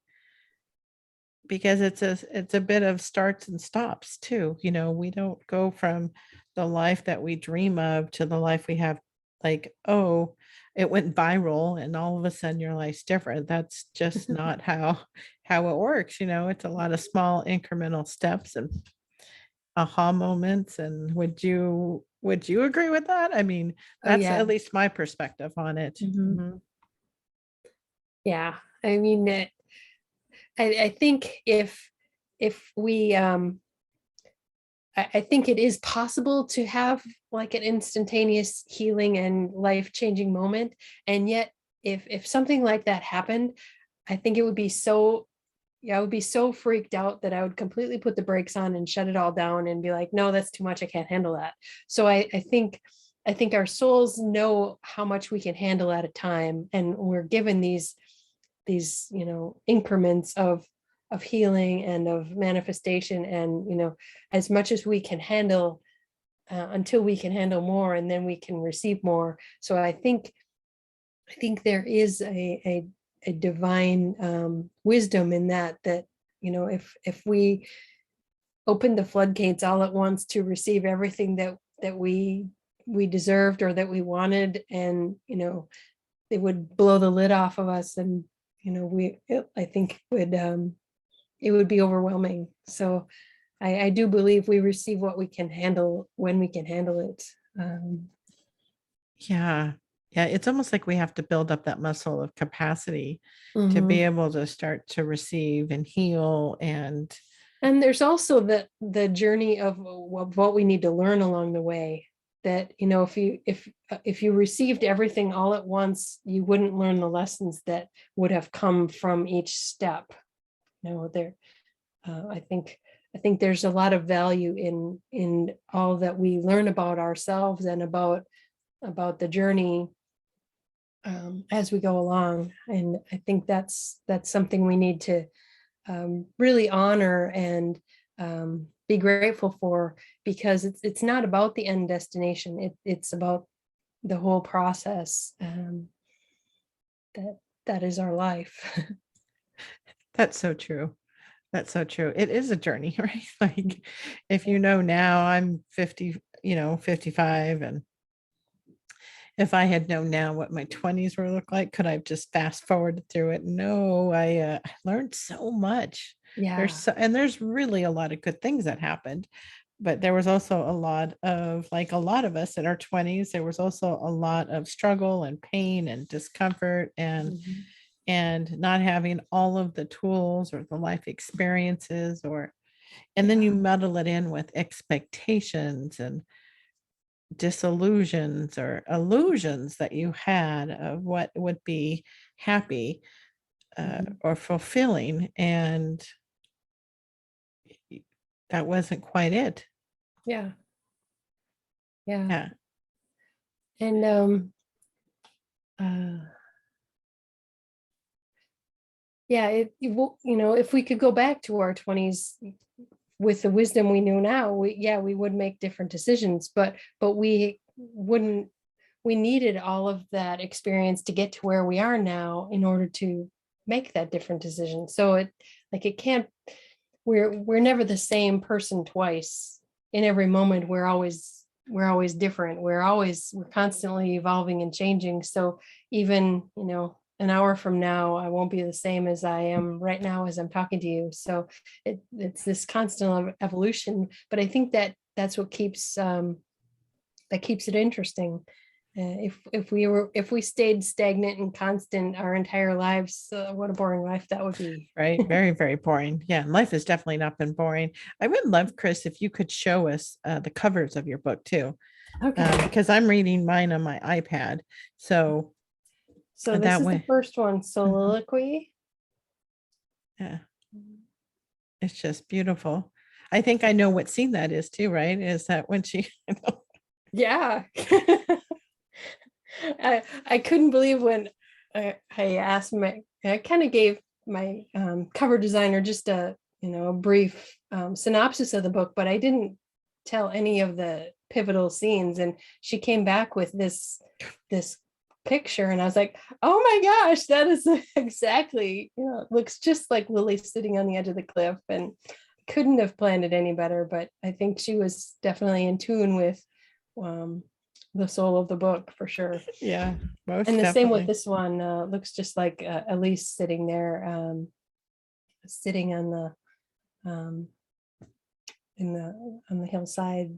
Speaker 1: because it's a bit of starts and stops too. We don't go from the life that we dream of to the life we have, like, oh, it went viral and all of a sudden your life's different. That's just not how it works. It's a lot of small incremental steps and aha moments. And would you agree with that? I mean,
Speaker 2: Oh
Speaker 1: that's
Speaker 2: yeah.
Speaker 1: at least my perspective on it.
Speaker 2: Mhm.
Speaker 1: Mhm.
Speaker 2: Yeah. I mean, I think if we I think it is possible to have like an instantaneous healing and life-changing moment. And yet if something like that happened, I think it would be so, yeah, I would be so freaked out that I would completely put the brakes on and shut it all down and be like, no, that's too much. I can't handle that. So I think our souls know how much we can handle at a time. And we're given these increments of healing and of manifestation, and as much as we can handle, until we can handle more, and then we can receive more. So I think there is a divine wisdom in that if we open the floodgates all at once to receive everything that we deserved or that we wanted, and they would blow the lid off of us, and I think it would be overwhelming. So I do believe we receive what we can handle when we can handle it.
Speaker 1: Yeah. Yeah, it's almost like we have to build up that muscle of capacity to be
Speaker 2: Mhm.
Speaker 1: able to start to receive and heal and
Speaker 2: And there's also the journey of what we need to learn along the way. That if you received everything all at once, you wouldn't learn the lessons that would have come from each step. There, I think there's a lot of value in all that we learn about ourselves and about the journey as we go along. And I think that's something we need to really honor and be grateful for, because it's not about the end destination. It's about the whole process, that is our life.
Speaker 1: that's so true. That's so true. It is a journey, right? Like if now I'm 50, 55, and if I had known now what my 20s were look like, could I have just fast forwarded through it? No, I learned so much.
Speaker 2: Yeah.
Speaker 1: There's really a lot of good things that happened, but there was also a lot of, like a lot of us in our 20s, there was also a lot of struggle and pain and discomfort
Speaker 2: Mhm.
Speaker 1: and not having all of the tools or the life experiences, and then you
Speaker 2: Yeah.
Speaker 1: muddle it in with expectations and disillusions or illusions that you had of what would be happy
Speaker 2: Mhm.
Speaker 1: or fulfilling, and that wasn't quite it.
Speaker 2: Yeah. Yeah.
Speaker 1: Yeah.
Speaker 2: And uh yeah, if we could go back to our 20s with the wisdom we know now, we would make different decisions, but we wouldn't. We needed all of that experience to get to where we are now in order to make that different decision. So it can't. We're never the same person twice. In every moment, we're always different. We're constantly evolving and changing. So even an hour from now, I won't be the same as I am right now as I'm talking to you. So it's this constant evolution. But I think that's what keeps it interesting. If we stayed stagnant and constant our entire lives, what a boring life that would be.
Speaker 1: Right. Very, very boring. Yeah. Life has definitely not been boring. I would love, Kris, if you could show us the covers of your book too,
Speaker 2: Okay.
Speaker 1: because I'm reading mine on my iPad. So
Speaker 2: So this
Speaker 1: that
Speaker 2: is the
Speaker 1: way,
Speaker 2: first one,
Speaker 1: mhm,
Speaker 2: Soul-iloquy.
Speaker 1: yeah, it's just beautiful. I think I know what scene that is too, right? Is that when she,
Speaker 2: Yeah. I couldn't believe when I kind of gave my cover designer just a brief synopsis of the book, but I didn't tell any of the pivotal scenes. And she came back with this picture, and I was like, oh my gosh, that is exactly, it looks just like Lily sitting on the edge of the cliff, and couldn't have planned it any better. But I think she was definitely in tune with um, the soul of the book for sure.
Speaker 1: Yeah, most
Speaker 2: And the same with
Speaker 1: definitely.
Speaker 2: this one, looks just like Elise sitting there, sitting on the um, in the on the hillside,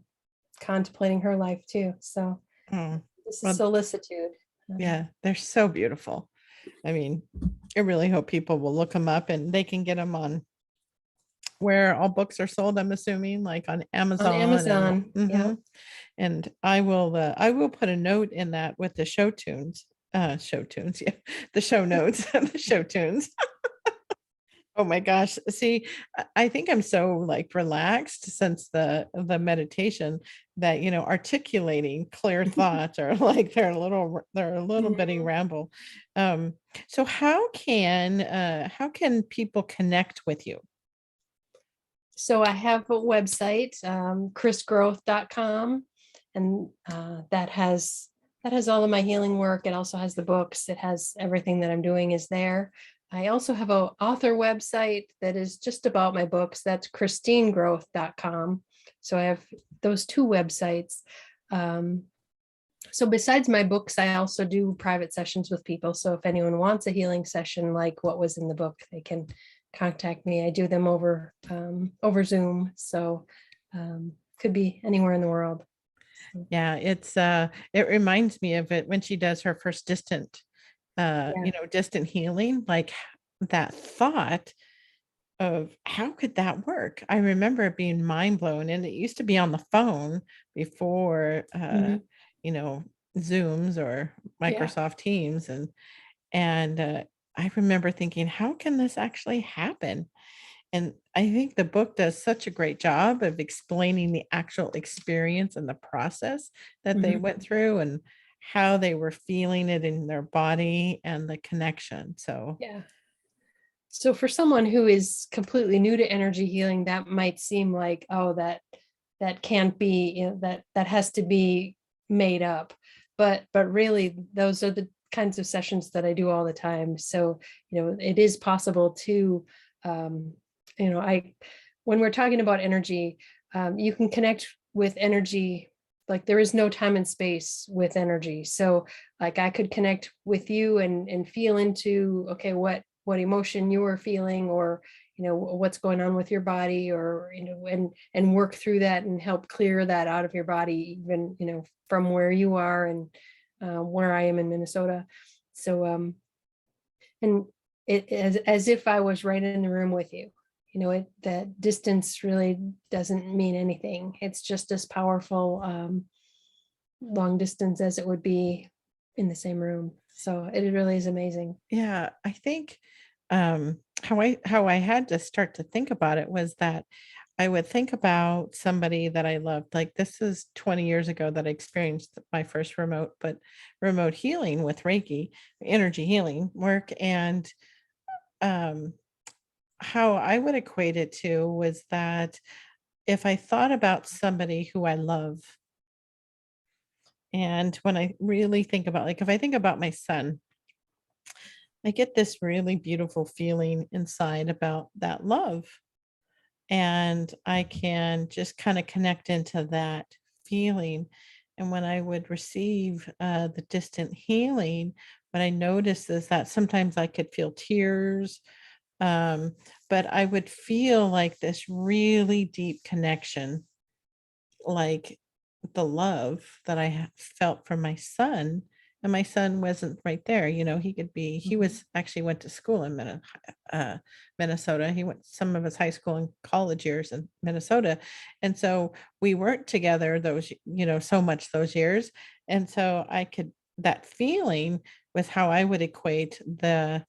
Speaker 2: contemplating her life too. So
Speaker 1: Oh,
Speaker 2: this is
Speaker 1: well,
Speaker 2: Solicitude.
Speaker 1: yeah, they're so beautiful. I mean, I really hope people will look them up and they can get them on where all books are sold, I'm assuming, like on
Speaker 2: On
Speaker 1: Amazon and
Speaker 2: Amazon. Yeah.
Speaker 1: and I will put a note in that with the show tunes, yeah, the show notes, the show tunes. Oh my gosh. See, I think I'm so like relaxed since the meditation that, articulating clear thoughts are like they're a little bitty
Speaker 2: Mhm.
Speaker 1: ramble. Um, so how can people connect with you?
Speaker 2: So I have a website, krisgroth.com, and that has all of my healing work. It also has the books. It has everything that I'm doing is there. I also have a author website that is just about my books. That's christinegroth.com. So I have those two websites. Um, so besides my books, I also do private sessions with people. So if anyone wants a healing session like what was in the book, they can contact me. I do them over Zoom. So could be anywhere in the world.
Speaker 1: Yeah, it reminds me of it when she does her first
Speaker 2: Yeah.
Speaker 1: distant healing, like that thought of how could that work? I remember it being mind blown, and it used to be on the phone before,
Speaker 2: Mhm.
Speaker 1: you know, Zooms or
Speaker 2: Yeah.
Speaker 1: Microsoft Teams, and I remember thinking, how can this actually happen? And I think the book does such a great job of explaining the actual experience and the process that they
Speaker 2: Mhm.
Speaker 1: went through and how they were feeling it in their body and the connection. So,
Speaker 2: Yeah. So for someone who is completely new to energy healing, that might seem like, oh, that can't be, that has to be made up. But really, those are the kinds of sessions that I do all the time. So, it is possible to, um, I when we're talking about energy, you can connect with energy. Like there is no time and space with energy. So like I could connect with you and feel into, okay, what emotion you are feeling, or what's going on with your body, or and work through that and help clear that out of your body, even from where you are, and where I am in Minnesota. So and it as if I was right in the room with you. That distance really doesn't mean anything. It's just as powerful long distance as it would be in the same room. So it really is amazing.
Speaker 1: yeah, I think how I had to start to think about it was that I would think about somebody that I loved. Like this is 20 years ago that I experienced my first remote healing with Reiki, energy healing work. And um, how I would equate it to was that if I thought about somebody who I love, and when I really think about, like, if I think about my son, I get this really beautiful feeling inside about that love. And I can just kind of connect into that feeling. And when I would receive the distant healing, what I noticed is that sometimes I could feel tears, um, but I would feel like this really deep connection, like the love that I felt for my son. And my son wasn't right there. He
Speaker 2: Mhm.
Speaker 1: was actually went to school in Minnesota. He went some of his high school and college years in Minnesota. And so we weren't together so much those years. And so that feeling was how I would equate the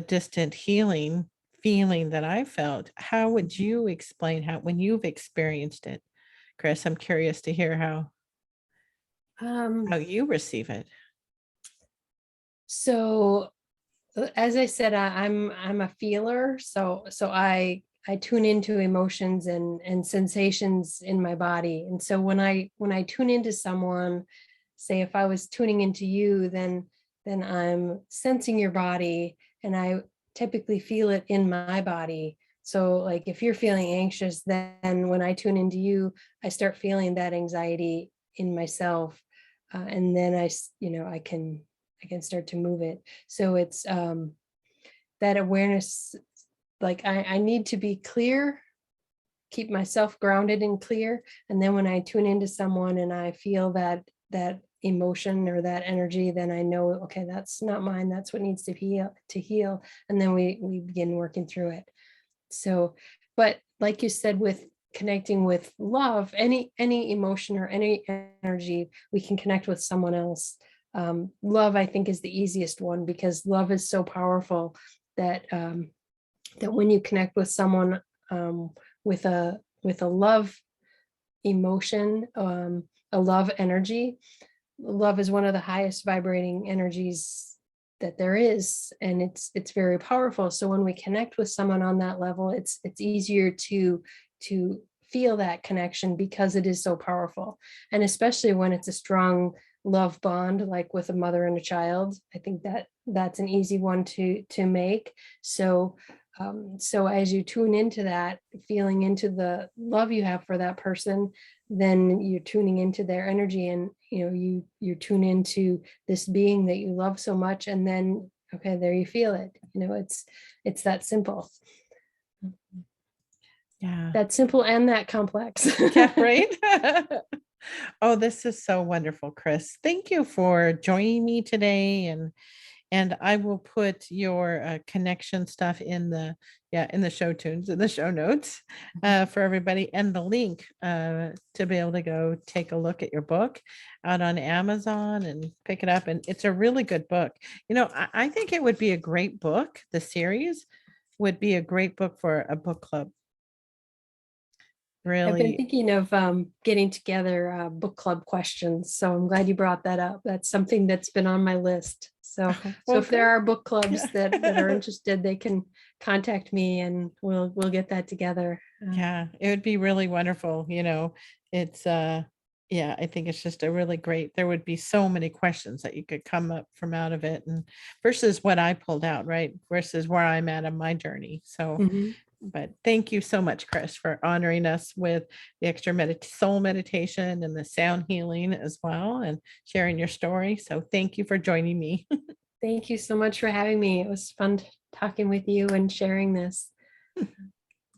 Speaker 1: distant healing feeling that I felt. How would
Speaker 2: Mhm.
Speaker 1: you explain how when you've experienced it, Kris? I'm curious to hear how
Speaker 2: Um,
Speaker 1: you receive it.
Speaker 2: so as I said, I'm a feeler, so I tune into emotions and sensations in my body. And so when I tune into someone, say if I was tuning into you, then I'm sensing your body, and I typically feel it in my body. So like if you're feeling anxious, then when I tune into you, I start feeling that anxiety in myself. And then I can start to move it. So it's that awareness, like I need to be clear, keep myself grounded and clear. And then when I tune into someone and I feel that emotion or that energy, then I know, okay, that's not mine. That's what needs to heal. And then we begin working through it. So, but like you said, with connecting with love, any emotion or any energy, we can connect with someone else. Love, I think, is the easiest one, because love is so powerful that that when you connect with someone with a love emotion, a love energy, love is one of the highest vibrating energies that there is, and it's very powerful. So when we connect with someone on that level, it's easier to feel that connection, because it is so powerful. And especially when it's a strong love bond, like with a mother and a child, I think that's an easy one to make. So so as you tune into that, feeling into the love you have for that person, then you're tuning into their energy, and you tune into this being that you love so much, and then okay, there you feel it. It's that simple.
Speaker 1: Yeah.
Speaker 2: That simple and that complex.
Speaker 1: Yeah, right. Oh, this is so wonderful, Kris. Thank you for joining me today, and I will put your connection stuff in the show notes for everybody, and the link to be able to go take a look at your book out on Amazon and pick it up. And it's a really good book. I think it would be a great book. The series would be a great book for a book club.
Speaker 2: I've been
Speaker 1: Really.
Speaker 2: thinking of getting together book club questions, so I'm glad you brought that up. That's something that's been on my list. So
Speaker 1: Well,
Speaker 2: if there
Speaker 1: good.
Speaker 2: are book clubs that are interested, they can contact me, and we'll get that together.
Speaker 1: Yeah, it would be really wonderful. It's yeah, I think it's just a really great, there would be so many questions that you could come up from out of it, and versus what I pulled out, right? Versus where I'm at on my journey. So,
Speaker 2: Mhm.
Speaker 1: but thank you so much, Kris, for honoring us with the extra soul meditation and the sound healing as well, and sharing your story. So thank you for joining me.
Speaker 2: Thank you so much for having me. It was fun talking with you and sharing this.